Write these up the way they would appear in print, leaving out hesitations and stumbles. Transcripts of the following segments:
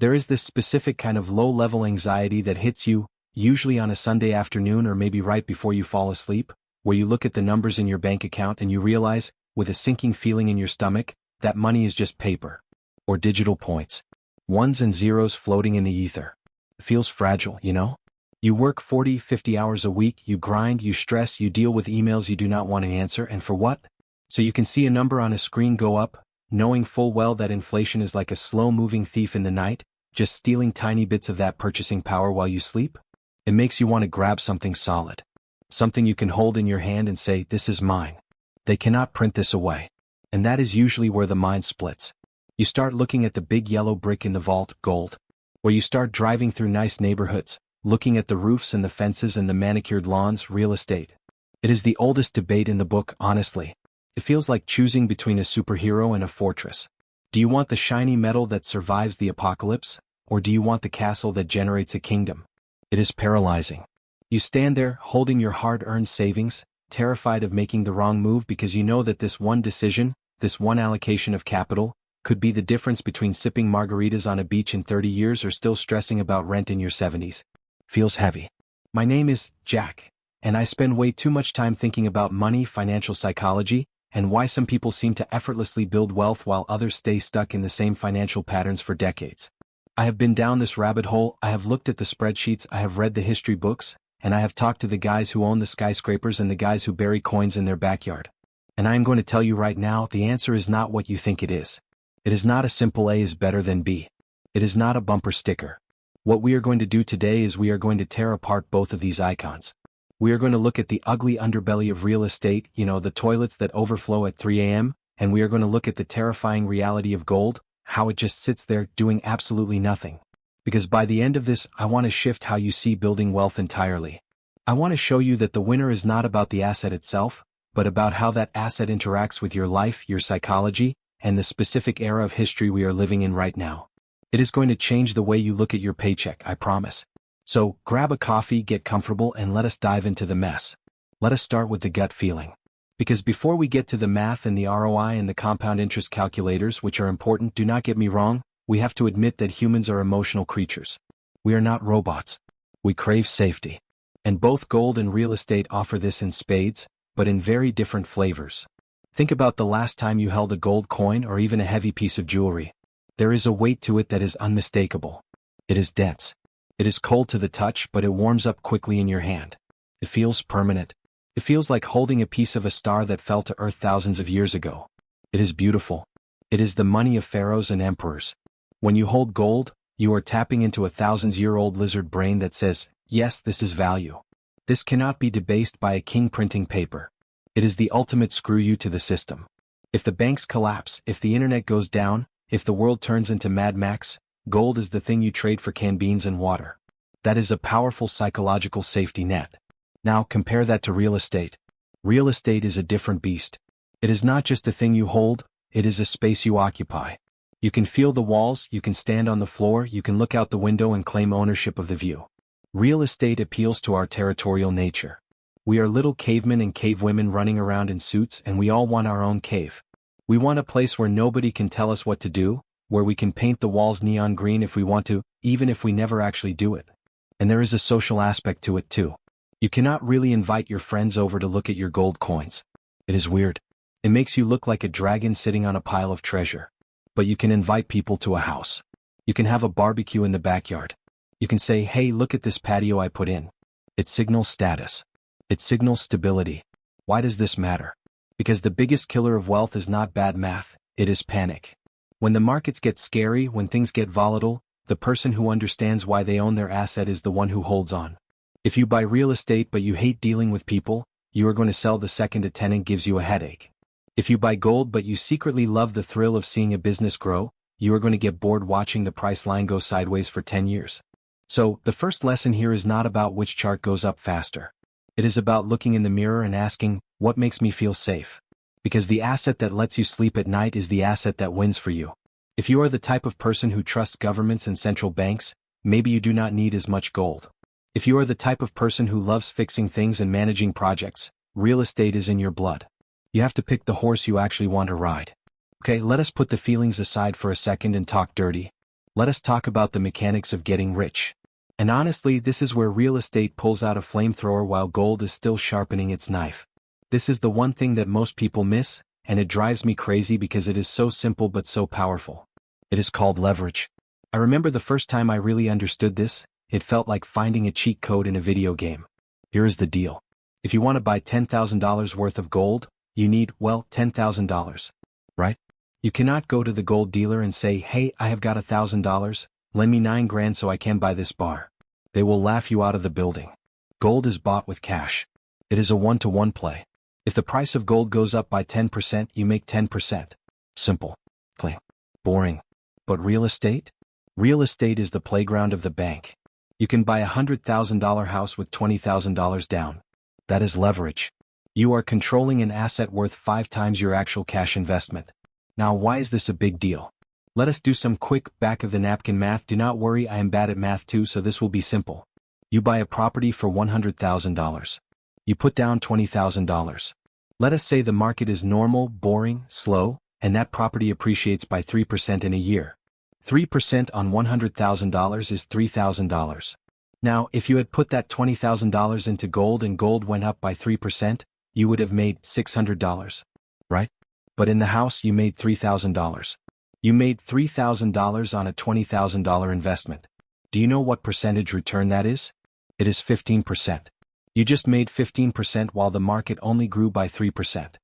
There is this specific kind of low-level anxiety that hits you, usually on a Sunday afternoon or maybe right before you fall asleep, where you look at the numbers in your bank account and you realize, with a sinking feeling in your stomach, that money is just paper. Or digital points. Ones and zeros floating in the ether. It feels fragile, you know? You work 40, 50 hours a week, you grind, you stress, you deal with emails you do not want to answer, and for what? So you can see a number on a screen go up, knowing full well that inflation is like a slow-moving thief in the night, just stealing tiny bits of that purchasing power while you sleep? It makes you want to grab something solid. Something you can hold in your hand and say, this is mine. They cannot print this away. And that is usually where the mind splits. You start looking at the big yellow brick in the vault, gold. Or you start driving through nice neighborhoods, looking at the roofs and the fences and the manicured lawns, real estate. It is the oldest debate in the book, honestly. It feels like choosing between a superhero and a fortress. Do you want the shiny metal that survives the apocalypse, or do you want the castle that generates a kingdom? It is paralyzing. You stand there, holding your hard-earned savings, terrified of making the wrong move because you know that this one decision, this one allocation of capital, could be the difference between sipping margaritas on a beach in 30 years or still stressing about rent in your 70s. Feels heavy. My name is Jack, and I spend way too much time thinking about money, financial psychology, and why some people seem to effortlessly build wealth while others stay stuck in the same financial patterns for decades. I have been down this rabbit hole, I have looked at the spreadsheets, I have read the history books, and I have talked to the guys who own the skyscrapers and the guys who bury coins in their backyard. And I am going to tell you right now, the answer is not what you think it is. It is not a simple A is better than B. It is not a bumper sticker. What we are going to do today is we are going to tear apart both of these icons. We are going to look at the ugly underbelly of real estate, you know, the toilets that overflow at 3 a.m., and we are going to look at the terrifying reality of gold, how it just sits there doing absolutely nothing. Because by the end of this, I want to shift how you see building wealth entirely. I want to show you that the winner is not about the asset itself, but about how that asset interacts with your life, your psychology, and the specific era of history we are living in right now. It is going to change the way you look at your paycheck, I promise. So, grab a coffee, get comfortable, and let us dive into the mess. Let us start with the gut feeling. Because before we get to the math and the ROI and the compound interest calculators, which are important, do not get me wrong, we have to admit that humans are emotional creatures. We are not robots. We crave safety. And both gold and real estate offer this in spades, but in very different flavors. Think about the last time you held a gold coin or even a heavy piece of jewelry. There is a weight to it that is unmistakable. It is dense. It is cold to the touch, but it warms up quickly in your hand. It feels permanent. It feels like holding a piece of a star that fell to earth thousands of years ago. It is beautiful. It is the money of pharaohs and emperors. When you hold gold, you are tapping into a thousands-year-old lizard brain that says, yes, this is value. This cannot be debased by a king printing paper. It is the ultimate screw you to the system. If the banks collapse, if the internet goes down, if the world turns into Mad Max, gold is the thing you trade for canned beans and water. That is a powerful psychological safety net. Now compare that to real estate. Real estate is a different beast. It is not just a thing you hold, it is a space you occupy. You can feel the walls, you can stand on the floor, you can look out the window and claim ownership of the view. Real estate appeals to our territorial nature. We are little cavemen and cavewomen running around in suits, and we all want our own cave. We want a place where nobody can tell us what to do, where we can paint the walls neon green if we want to, even if we never actually do it. And there is a social aspect to it too. You cannot really invite your friends over to look at your gold coins. It is weird. It makes you look like a dragon sitting on a pile of treasure. But you can invite people to a house. You can have a barbecue in the backyard. You can say, hey, look at this patio I put in. It signals status. It signals stability. Why does this matter? Because the biggest killer of wealth is not bad math, it is panic. When the markets get scary, when things get volatile, the person who understands why they own their asset is the one who holds on. If you buy real estate but you hate dealing with people, you are going to sell the second a tenant gives you a headache. If you buy gold but you secretly love the thrill of seeing a business grow, you are going to get bored watching the price line go sideways for 10 years. So, the first lesson here is not about which chart goes up faster. It is about looking in the mirror and asking, what makes me feel safe? Because the asset that lets you sleep at night is the asset that wins for you. If you are the type of person who trusts governments and central banks, maybe you do not need as much gold. If you are the type of person who loves fixing things and managing projects, real estate is in your blood. You have to pick the horse you actually want to ride. Okay, let us put the feelings aside for a second and talk dirty. Let us talk about the mechanics of getting rich. And honestly, this is where real estate pulls out a flamethrower while gold is still sharpening its knife. This is the one thing that most people miss, and it drives me crazy because it is so simple but so powerful. It is called leverage. I remember the first time I really understood this, it felt like finding a cheat code in a video game. Here is the deal. If you want to buy $10,000 worth of gold, you need, well, $10,000. Right? You cannot go to the gold dealer and say, hey, I have got $1,000, lend me $9,000 so I can buy this bar. They will laugh you out of the building. Gold is bought with cash. It is a one-to-one play. If the price of gold goes up by 10%, you make 10%. Simple. Clean. Boring. But real estate? Real estate is the playground of the bank. You can buy a $100,000 house with $20,000 down. That is leverage. You are controlling an asset worth 5 times your actual cash investment. Now, why is this a big deal? Let us do some quick back-of-the-napkin math. Do not worry, I am bad at math too, so this will be simple. You buy a property for $100,000. You put down $20,000. Let us say the market is normal, boring, slow, and that property appreciates by 3% in a year. 3% on $100,000 is $3,000. Now, if you had put that $20,000 into gold and gold went up by 3%, you would have made $600. Right? But in the house you made $3,000. You made $3,000 on a $20,000 investment. Do you know what percentage return that is? It is 15%. You just made 15% while the market only grew by 3%.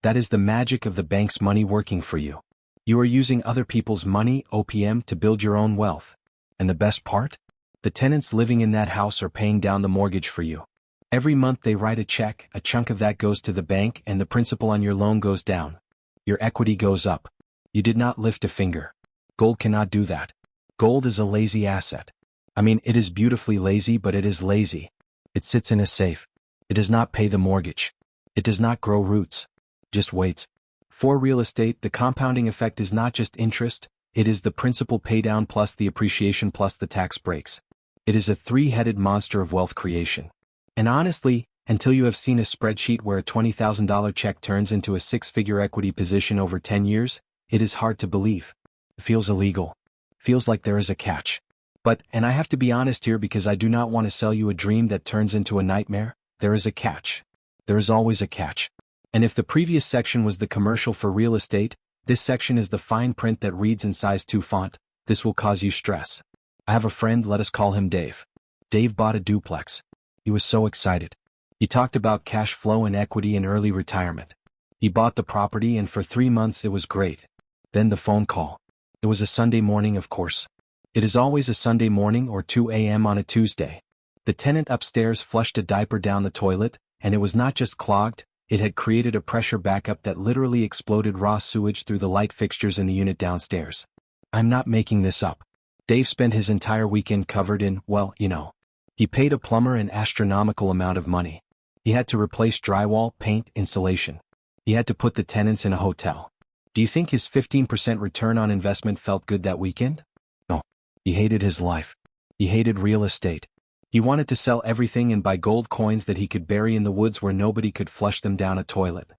That is the magic of the bank's money working for you. You are using other people's money, OPM, to build your own wealth. And the best part? The tenants living in that house are paying down the mortgage for you. Every month they write a check, a chunk of that goes to the bank, and the principal on your loan goes down. Your equity goes up. You did not lift a finger. Gold cannot do that. Gold is a lazy asset. I mean, it is beautifully lazy, but it is lazy. It sits in a safe. It does not pay the mortgage. It does not grow roots. Just waits. For real estate, the compounding effect is not just interest, it is the principal paydown plus the appreciation plus the tax breaks. It is a three-headed monster of wealth creation. And honestly, until you have seen a spreadsheet where a $20,000 check turns into a 6-figure equity position over 10 years, it is hard to believe. It feels illegal. Feels like there is a catch. But, and I have to be honest here because I do not want to sell you a dream that turns into a nightmare, there is a catch. There is always a catch. And if the previous section was the commercial for real estate, this section is the fine print that reads in size 2 font. This will cause you stress. I have a friend, let us call him Dave. Dave bought a duplex. He was so excited. He talked about cash flow and equity in early retirement. He bought the property and for 3 months it was great. Then the phone call. It was a Sunday morning, of course. It is always a Sunday morning or 2 a.m. on a Tuesday. The tenant upstairs flushed a diaper down the toilet, and it was not just clogged, it had created a pressure backup that literally exploded raw sewage through the light fixtures in the unit downstairs. I'm not making this up. Dave spent his entire weekend covered in, well, you know. He paid a plumber an astronomical amount of money. He had to replace drywall, paint, insulation. He had to put the tenants in a hotel. Do you think his 15% return on investment felt good that weekend? No. He hated his life. He hated real estate. He wanted to sell everything and buy gold coins that he could bury in the woods where nobody could flush them down a toilet.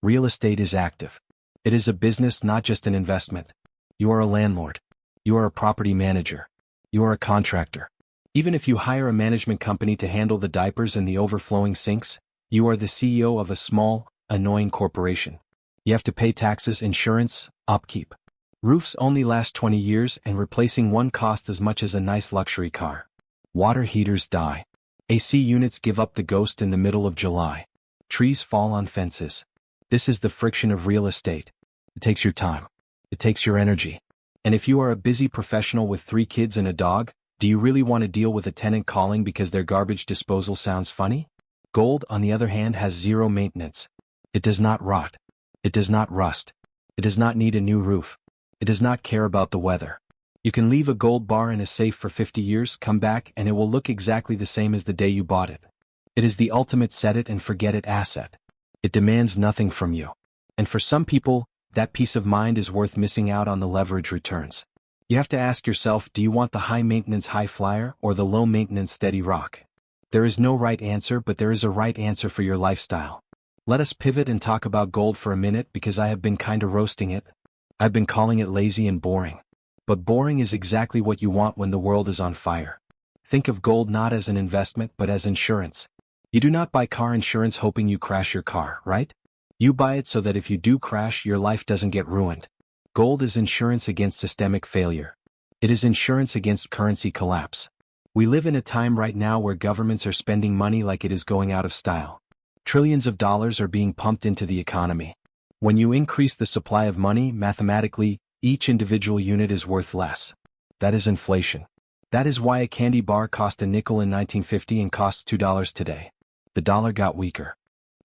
Real estate is active. It is a business, not just an investment. You are a landlord. You are a property manager. You are a contractor. Even if you hire a management company to handle the diapers and the overflowing sinks, you are the CEO of a small, annoying corporation. You have to pay taxes, insurance, upkeep. Roofs only last 20 years and replacing one costs as much as a nice luxury car. Water heaters die. AC units give up the ghost in the middle of July. Trees fall on fences. This is the friction of real estate. It takes your time. It takes your energy. And if you are a busy professional with 3 kids and a dog, do you really want to deal with a tenant calling because their garbage disposal sounds funny? Gold, on the other hand, has zero maintenance. It does not rot. It does not rust. It does not need a new roof. It does not care about the weather. You can leave a gold bar in a safe for 50 years, come back, and it will look exactly the same as the day you bought it. It is the ultimate set-it-and-forget-it asset. It demands nothing from you. And for some people, that peace of mind is worth missing out on the leverage returns. You have to ask yourself, do you want the high-maintenance high flyer or the low-maintenance steady rock? There is no right answer, but there is a right answer for your lifestyle. Let us pivot and talk about gold for a minute because I have been kinda roasting it. I've been calling it lazy and boring. But boring is exactly what you want when the world is on fire. Think of gold not as an investment but as insurance. You do not buy car insurance hoping you crash your car, right? You buy it so that if you do crash, your life doesn't get ruined. Gold is insurance against systemic failure. It is insurance against currency collapse. We live in a time right now where governments are spending money like it is going out of style. Trillions of dollars are being pumped into the economy. When you increase the supply of money, mathematically, each individual unit is worth less. That is inflation. That is why a candy bar cost a nickel in 1950 and costs $2 today. The dollar got weaker.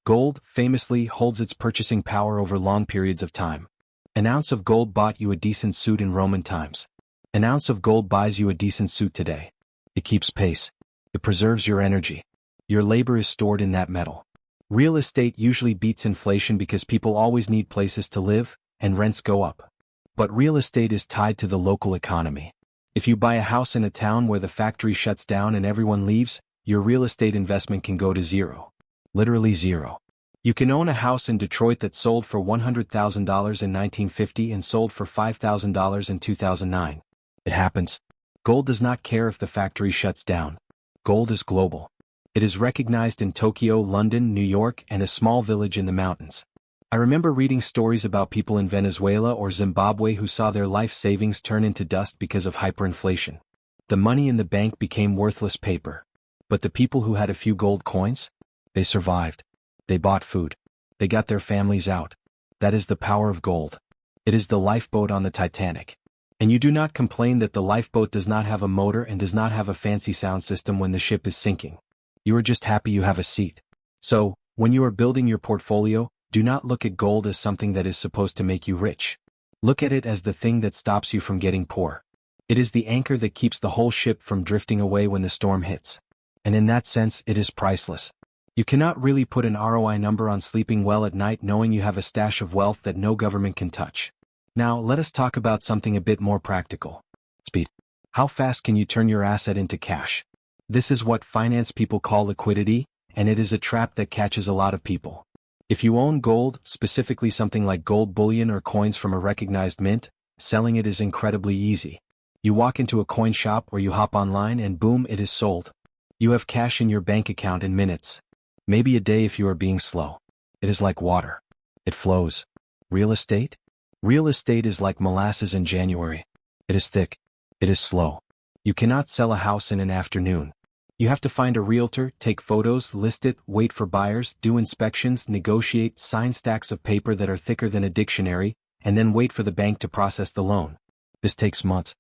Gold, famously, holds its purchasing power over long periods of time. An ounce of gold bought you a decent suit in Roman times. An ounce of gold buys you a decent suit today. It keeps pace. It preserves your energy. Your labor is stored in that metal. Real estate usually beats inflation because people always need places to live, and rents go up. But real estate is tied to the local economy. If you buy a house in a town where the factory shuts down and everyone leaves, your real estate investment can go to zero. Literally zero. You can own a house in Detroit that sold for $100,000 in 1950 and sold for $5,000 in 2009. It happens. Gold does not care if the factory shuts down. Gold is global. It is recognized in Tokyo, London, New York, and a small village in the mountains. I remember reading stories about people in Venezuela or Zimbabwe who saw their life savings turn into dust because of hyperinflation. The money in the bank became worthless paper. But the people who had a few gold coins? They survived. They bought food. They got their families out. That is the power of gold. It is the lifeboat on the Titanic. And you do not complain that the lifeboat does not have a motor and does not have a fancy sound system when the ship is sinking. You are just happy you have a seat. So, when you are building your portfolio, do not look at gold as something that is supposed to make you rich. Look at it as the thing that stops you from getting poor. It is the anchor that keeps the whole ship from drifting away when the storm hits. And in that sense, it is priceless. You cannot really put an ROI number on sleeping well at night knowing you have a stash of wealth that no government can touch. Now, let us talk about something a bit more practical. Speed. How fast can you turn your asset into cash? This is what finance people call liquidity, and it is a trap that catches a lot of people. If you own gold, specifically something like gold bullion or coins from a recognized mint, selling it is incredibly easy. You walk into a coin shop or you hop online and boom, it is sold. You have cash in your bank account in minutes. Maybe a day if you are being slow. It is like water. It flows. Real estate? Real estate is like molasses in January. It is thick. It is slow. You cannot sell a house in an afternoon. You have to find a realtor, take photos, list it, wait for buyers, do inspections, negotiate, sign stacks of paper that are thicker than a dictionary, and then wait for the bank to process the loan. This takes months.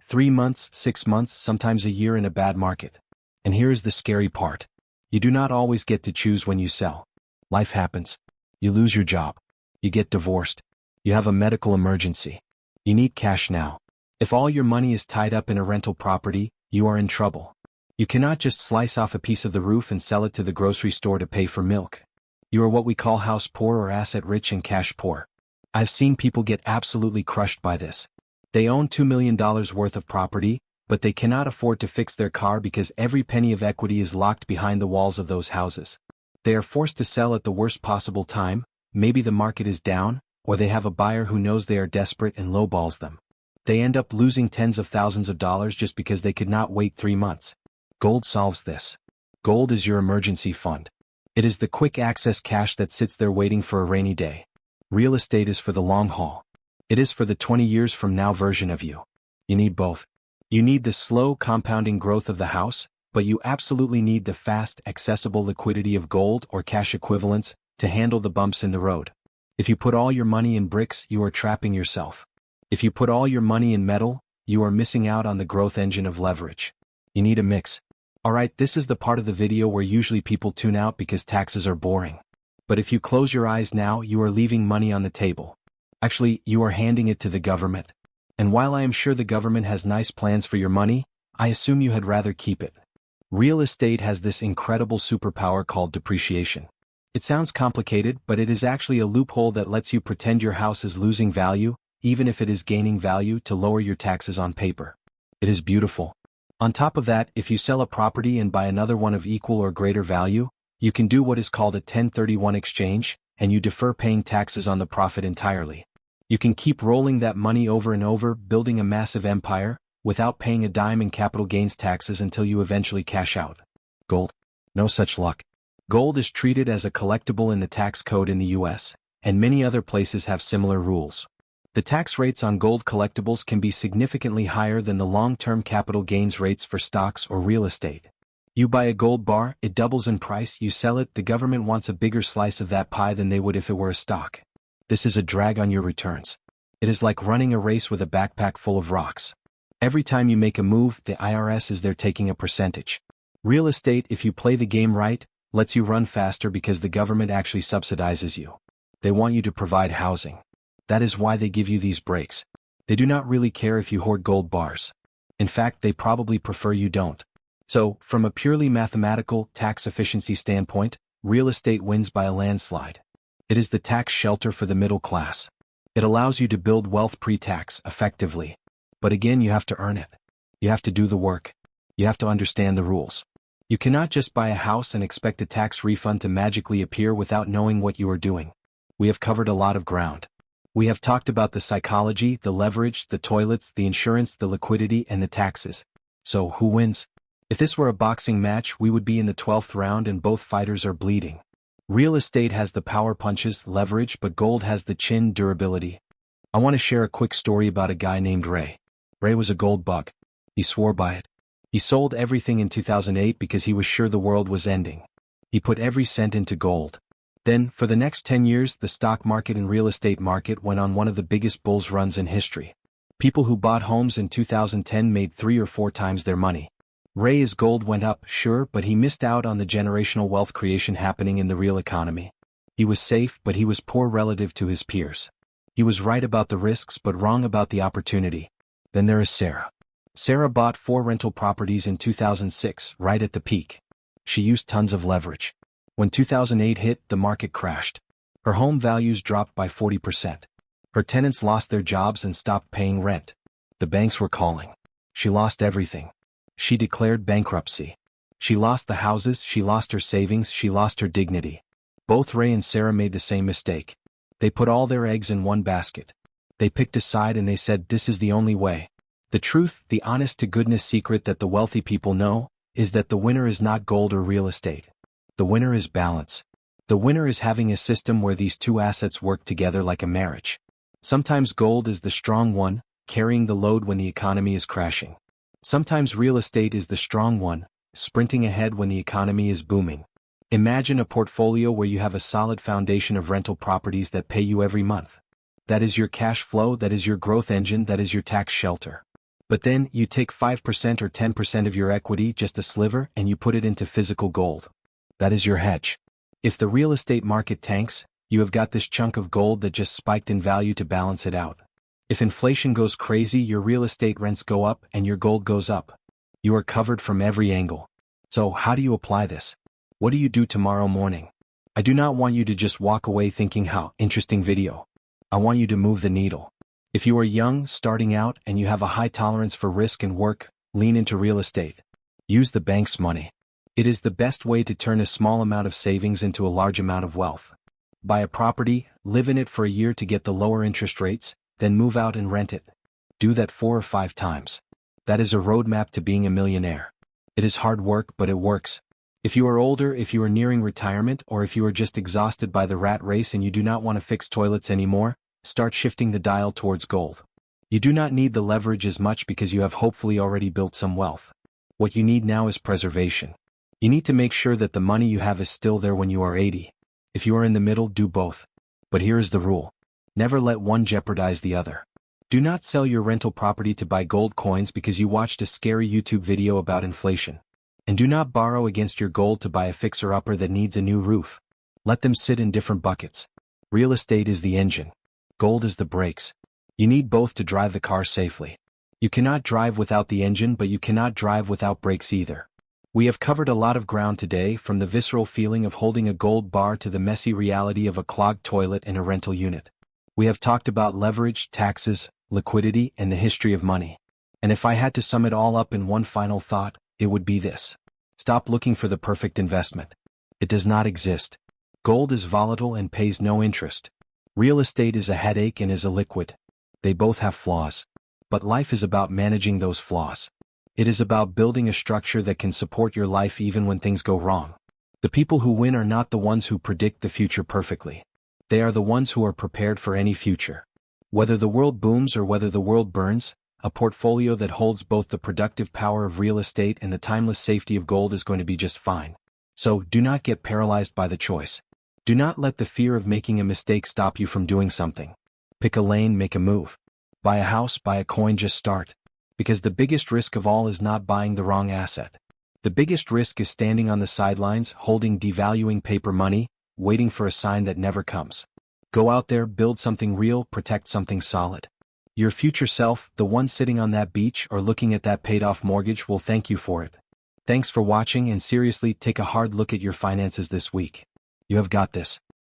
3 months, 6 months, sometimes a year in a bad market. And here is the scary part. You do not always get to choose when you sell. Life happens. You lose your job. You get divorced. You have a medical emergency. You need cash now. If all your money is tied up in a rental property, you are in trouble. You cannot just slice off a piece of the roof and sell it to the grocery store to pay for milk. You are what we call house poor or asset rich and cash poor. I've seen people get absolutely crushed by this. They own $2 million worth of property, but they cannot afford to fix their car because every penny of equity is locked behind the walls of those houses. They are forced to sell at the worst possible time, maybe the market is down, or they have a buyer who knows they are desperate and lowballs them. They end up losing tens of thousands of dollars just because they could not wait 3 months. Gold solves this. Gold is your emergency fund. It is the quick access cash that sits there waiting for a rainy day. Real estate is for the long haul. It is for the 20 years from now version of you. You need both. You need the slow compounding growth of the house, but you absolutely need the fast, accessible liquidity of gold or cash equivalents to handle the bumps in the road. If you put all your money in bricks, you are trapping yourself. If you put all your money in metal, you are missing out on the growth engine of leverage. You need a mix. Alright, this is the part of the video where usually people tune out because taxes are boring. But if you close your eyes now, you are leaving money on the table. Actually, you are handing it to the government. And while I am sure the government has nice plans for your money, I assume you had rather keep it. Real estate has this incredible superpower called depreciation. It sounds complicated, but it is actually a loophole that lets you pretend your house is losing value, even if it is gaining value, to lower your taxes on paper. It is beautiful. On top of that, if you sell a property and buy another one of equal or greater value, you can do what is called a 1031 exchange, and you defer paying taxes on the profit entirely. You can keep rolling that money over and over, building a massive empire, without paying a dime in capital gains taxes until you eventually cash out. Gold? No such luck. Gold is treated as a collectible in the tax code in the US, and many other places have similar rules. The tax rates on gold collectibles can be significantly higher than the long-term capital gains rates for stocks or real estate. You buy a gold bar, it doubles in price, you sell it, the government wants a bigger slice of that pie than they would if it were a stock. This is a drag on your returns. It is like running a race with a backpack full of rocks. Every time you make a move, the IRS is there taking a percentage. Real estate, if you play the game right, lets you run faster because the government actually subsidizes you. They want you to provide housing. That is why they give you these breaks. They do not really care if you hoard gold bars. In fact, they probably prefer you don't. So, from a purely mathematical, tax efficiency standpoint, real estate wins by a landslide. It is the tax shelter for the middle class. It allows you to build wealth pre-tax effectively. But again, you have to earn it. You have to do the work. You have to understand the rules. You cannot just buy a house and expect a tax refund to magically appear without knowing what you are doing. We have covered a lot of ground. We have talked about the psychology, the leverage, the toilets, the insurance, the liquidity, and the taxes. So, who wins? If this were a boxing match, we would be in the 12th round and both fighters are bleeding. Real estate has the power punches, leverage, but gold has the chin, durability. I want to share a quick story about a guy named Ray. Ray was a gold bug. He swore by it. He sold everything in 2008 because he was sure the world was ending. He put every cent into gold. Then, for the next 10 years, the stock market and real estate market went on one of the biggest bull runs in history. People who bought homes in 2010 made 3 or 4 times their money. Ray's gold went up, sure, but he missed out on the generational wealth creation happening in the real economy. He was safe, but he was poor relative to his peers. He was right about the risks but wrong about the opportunity. Then there is Sarah. Sarah bought 4 rental properties in 2006, right at the peak. She used tons of leverage. When 2008 hit, the market crashed. Her home values dropped by 40%. Her tenants lost their jobs and stopped paying rent. The banks were calling. She lost everything. She declared bankruptcy. She lost the houses, she lost her savings, she lost her dignity. Both Ray and Sarah made the same mistake. They put all their eggs in one basket. They picked a side and they said this is the only way. The truth, the honest-to-goodness secret that the wealthy people know, is that the winner is not gold or real estate. The winner is balance. The winner is having a system where these two assets work together like a marriage. Sometimes gold is the strong one, carrying the load when the economy is crashing. Sometimes real estate is the strong one, sprinting ahead when the economy is booming. Imagine a portfolio where you have a solid foundation of rental properties that pay you every month. That is your cash flow, that is your growth engine, that is your tax shelter. But then, you take 5% or 10% of your equity, just a sliver, and you put it into physical gold. That is your hedge. If the real estate market tanks, you have got this chunk of gold that just spiked in value to balance it out. If inflation goes crazy, your real estate rents go up and your gold goes up. You are covered from every angle. So how do you apply this? What do you do tomorrow morning? I do not want you to just walk away thinking how interesting video. I want you to move the needle. If you are young, starting out, and you have a high tolerance for risk and work, lean into real estate. Use the bank's money. It is the best way to turn a small amount of savings into a large amount of wealth. Buy a property, live in it for a year to get the lower interest rates, then move out and rent it. Do that 4 or 5 times. That is a roadmap to being a millionaire. It is hard work, but it works. If you are older, if you are nearing retirement, or if you are just exhausted by the rat race and you do not want to fix toilets anymore, start shifting the dial towards gold. You do not need the leverage as much because you have hopefully already built some wealth. What you need now is preservation. You need to make sure that the money you have is still there when you are 80. If you are in the middle, do both. But here is the rule. Never let one jeopardize the other. Do not sell your rental property to buy gold coins because you watched a scary YouTube video about inflation. And do not borrow against your gold to buy a fixer-upper that needs a new roof. Let them sit in different buckets. Real estate is the engine. Gold is the brakes. You need both to drive the car safely. You cannot drive without the engine, but you cannot drive without brakes either. We have covered a lot of ground today, from the visceral feeling of holding a gold bar to the messy reality of a clogged toilet in a rental unit. We have talked about leverage, taxes, liquidity, and the history of money. And if I had to sum it all up in one final thought, it would be this. Stop looking for the perfect investment. It does not exist. Gold is volatile and pays no interest. Real estate is a headache and is illiquid. They both have flaws. But life is about managing those flaws. It is about building a structure that can support your life even when things go wrong. The people who win are not the ones who predict the future perfectly. They are the ones who are prepared for any future. Whether the world booms or whether the world burns, a portfolio that holds both the productive power of real estate and the timeless safety of gold is going to be just fine. So, do not get paralyzed by the choice. Do not let the fear of making a mistake stop you from doing something. Pick a lane, make a move. Buy a house, buy a coin, just start. Because the biggest risk of all is not buying the wrong asset. The biggest risk is standing on the sidelines, holding devaluing paper money, waiting for a sign that never comes. Go out there, build something real, protect something solid. Your future self, the one sitting on that beach or looking at that paid-off mortgage, will thank you for it. Thanks for watching, and seriously, take a hard look at your finances this week. You have got this.